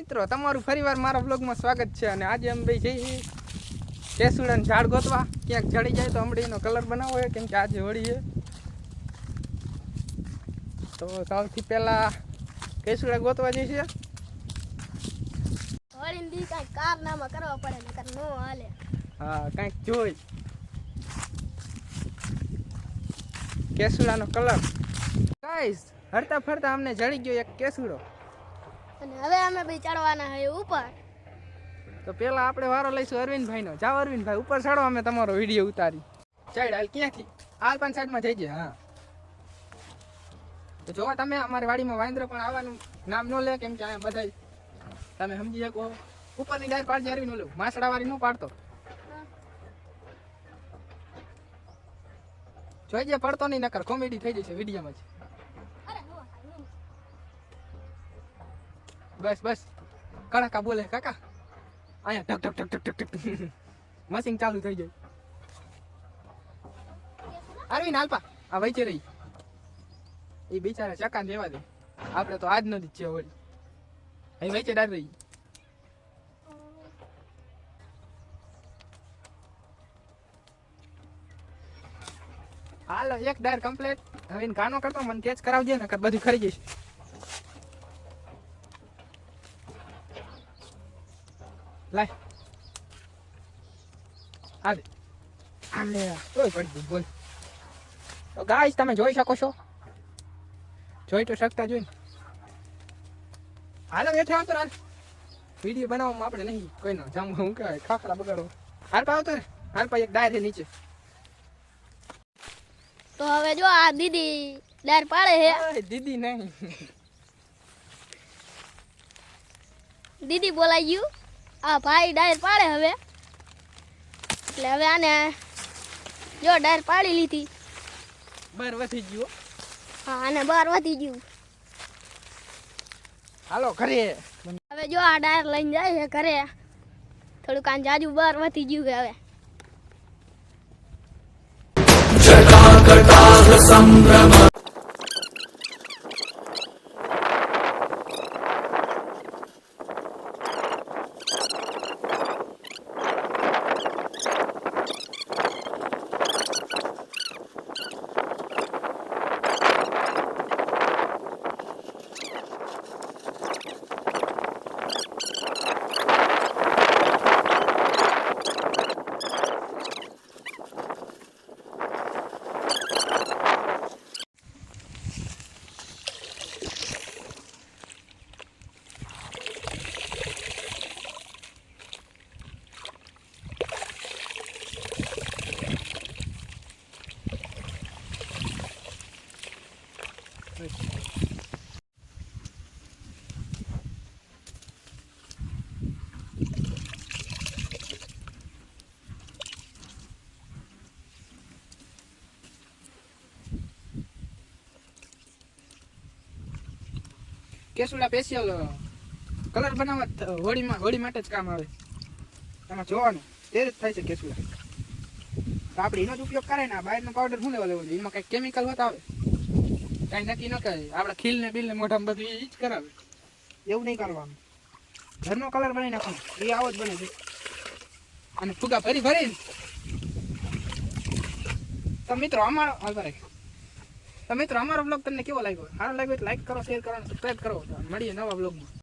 મિત્રો તમારું ફરીવાર મારા બ્લોગમાં સ્વાગત છે અને આજે અમે ભાઈ જઈએ કેસુડાનું ઝાડ ગોતવા ક્યાંક જડી જાય તો હમણાં એનો કલર બનાવવો હોય કેમ કે આજે હોળી છે તો સૌથી પહેલા કેસુડા ગોતવા જઈશે હોળી દી કાંઈક કારનામા કરવા પડે નકર નો હાલે હા કાંઈક જોઈ કેસુડાનો કલર ગાઈસ હરતા ફરતા અમને જડી ગયો એક કેસુડો અને હવે અમે બી ચડવાના હે ઉપર તો પેલા આપણે વારો લઈશું અરવિંદભાઈનો જાઓ અરવિંદભાઈ ઉપર ચડો અમે તમારો વિડીયો ઉતારી સાઈડ હાલ ક્યાંથી હાલ પણ સાઈડમાં થઈ ગયા હા તો જોવા તમે અમારી વાડીમાં વાંદરો પણ આવવાનું નામ ન લે કેમ કે અહીંયા બધા તમે સમજી શકો ઉપરની ડાયર પાડજે અરવિંદ ઓલું માસડા વાળી ન પાડતો જોઈજે પડતો નહીં નકર કોમેડી થઈ જશે વિડીયોમાં જ બસ બસ કડાકા બોલે કાકા અહીંયા ઢક ઢક ઢક ઢક ઢક મશીન ચાલુ થઈ જાય અરવિંદ હાલપા આ વચ્ચે રહી એ બિચારા ચકાન દેવા દે આપણે તો આજ નથી છે વળી અહીં વચ્ચે ડાળ રહી હાલો એક ડાયર કમ્પ્લીટ હવે ગાનો કરતો મને કેચ કરાવજે ને બધું ખરી જઈશ લાય હાલે હાલે ઓય પડી બોલ તો ગાઈસ તમે જોઈ શકો છો જોઈ તો શકતા જોઈને હાલો બેઠા આવતો હાલ વિડીયો બનાવવામાં આપણે નહીં કોઈનો જામ હું કહેવાય ખાખરા બગાડો હાલ પાવ તો હાલ પા એક ડાયર નીચે તો હવે જો આ દીદી ડાર પાડે હે દીદી નહીં દીદી બોલાઈ ગયું આ ભાઈ ડાયર પાડે હવે એટલે હવે આને જો ડાયર પાડી લીધી બાર વધી ગયો હા આને બહાર વધી ગયું હાલો ઘરે હવે જો આ ડાયર લઈને જાય છે ઘરે થોડુંક આ જાજુ બહાર વધી ગયું છે હવે સંભ્રમ કેસુડા સ્પેશિયલ કલર બનાવવા હોળી માટે જ કામ આવે એમાં જોવાનું તે જ થાય છે કેસુડા તો આપણે એનો જ ઉપયોગ કરે ને બહારનો પાવડર શું લેવા લેવો એમાં કંઈક કેમિકલ હોતા આવે કાંઈ નક્કી ન કરે આપણે ખીલને બિલને મોઢામાં બધું એ જ કરાવે એવું નહીં કરવાનું ઘરનો કલર બનાવી નાખવાનો એ આવો જ બને છે અને ફુગા ભરી ભરીને તો મિત્રો અમારો બ્લોગ તમને કેવો લાગ્યો સારો લાગ્યો તો લાઈક કરો શેર કરો સબસ્ક્રાઈબ કરો મળીએ નવા બ્લોગમાં